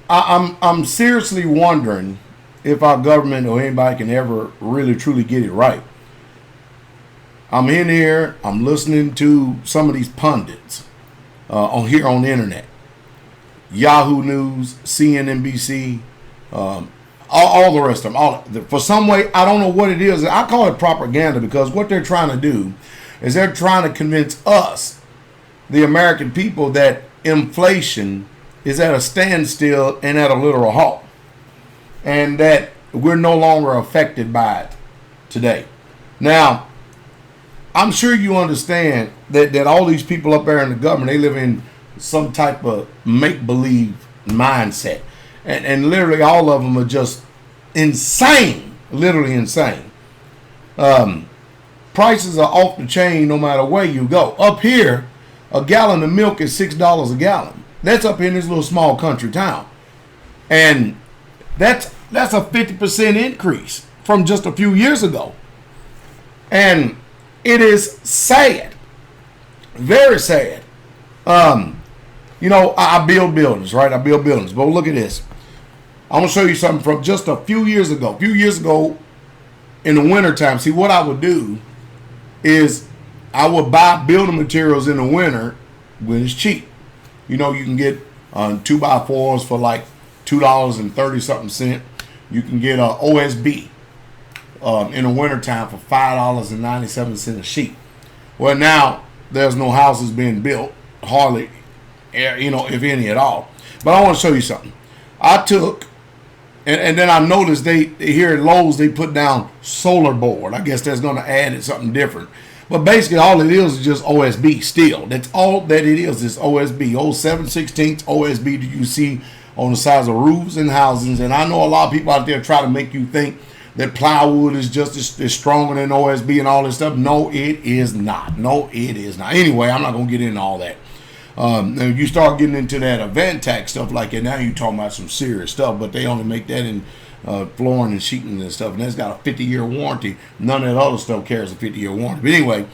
I'm seriously wondering if our government or anybody can ever really truly get it right. I'm in here. I'm listening to some of these pundits on here on the internet, Yahoo News, CNNBC, all the rest of them. For some way, I don't know what it is. I call it propaganda because what they're trying to do is they're trying to convince us, the American people, that inflation is at a standstill and at a literal halt, and that we're no longer affected by it today. Now, I'm sure you understand that all these people up there in the government, they live in some type of make-believe mindset. And literally all of them are just insane, literally insane. Prices are off the chain no matter where you go. Up here, a gallon of milk is $6 a gallon. That's up in this little small country town. And that's a 50% increase from just a few years ago. And it is sad, very sad. I build buildings, right? I build buildings. But look at this. I'm going to show you something from just a few years ago. A few years ago in the wintertime, see, what I would do is I would buy building materials in the winter when it's cheap. You can get 2x4s for like $2.30 something cent. You can get OSB in the wintertime for $5.97 a sheet. Well, now there's no houses being built, hardly, if any at all. But I want to show you something. I took, and then I noticed they here at Lowe's, they put down solar board. I guess that's going to add it something different. But basically all it is just OSB steel. That's all that it is OSB. Old 7/16 OSB that you see on the sides of roofs and houses. And I know a lot of people out there try to make you think that plywood is just as stronger than OSB and all this stuff. No, it is not. No, it is not. Anyway, I'm not going to get into all that. You start getting into that Avantac stuff like that, now you're talking about some serious stuff, but they only make that in flooring and sheeting and stuff, and that's got a 50-year warranty. None of that other stuff carries a 50-year warranty. But anyway,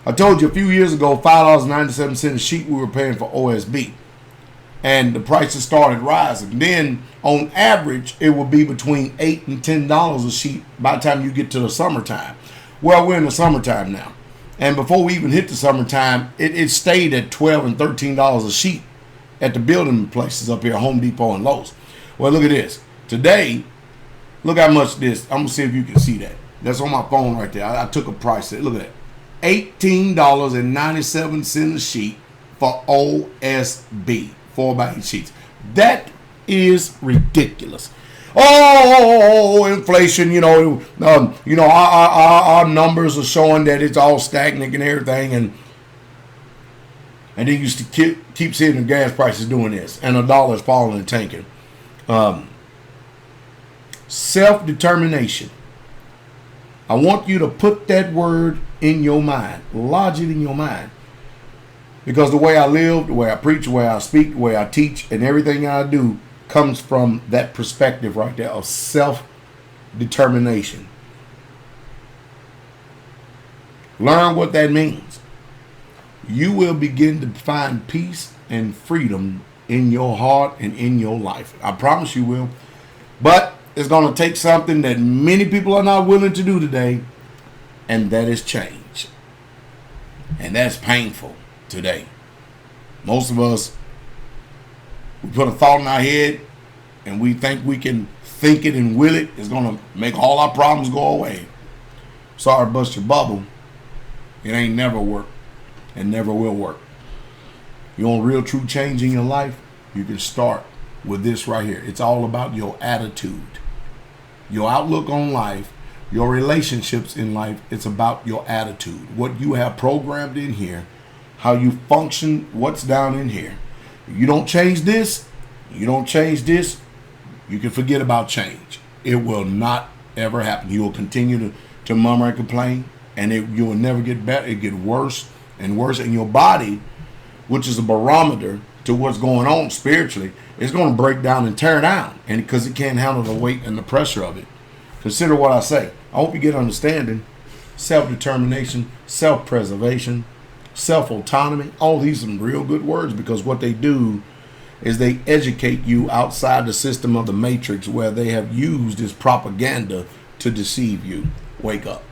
I told you a few years ago, $5.97 a sheet we were paying for OSB. And the prices started rising. Then, on average, it will be between $8 and $10 a sheet by the time you get to the summertime. Well, we're in the summertime now. And before we even hit the summertime, it stayed at $12 and $13 a sheet at the building places up here, Home Depot and Lowe's. Well, look at this. Today, look how much this. I'm going to see if you can see that. That's on my phone right there. I took a price. Look at that. $18.97 a sheet for OSB. 4x8 sheets. That is ridiculous. Oh, inflation, our numbers are showing that it's all stagnant and everything, and then you keep seeing the gas prices doing this, and the dollar's falling and tanking. Self-determination. I want you to put that word in your mind, lodge it in your mind, because the way I live, the way I preach, the way I speak, the way I teach, and everything I do comes from that perspective right there of self-determination. Learn what that means. You will begin to find peace and freedom in your heart and in your life. I promise you will. But it's going to take something that many people are not willing to do today, and that is change. And that's painful today. Most of us, we put a thought in our head and we think we can think it and will it. It's going to make all our problems go away. Sorry to bust your bubble. It ain't never worked and never will work. You want real true change in your life? You can start with this right here. It's all about your attitude, your outlook on life, your relationships in life. It's about your attitude, what you have programmed in here, how you function, what's down in here. You don't change this, you can forget about change. It will not ever happen. You will continue to murmur and complain, and you will never get better. It get worse and worse. And your body, which is a barometer to what's going on spiritually, is going to break down and tear down, and because it can't handle the weight and the pressure of it. Consider what I say. I hope you get understanding. Self-determination, self-preservation, self-autonomy. All these are some real good words, because what they do is they educate you outside the system of the matrix where they have used this propaganda to deceive you. Wake up.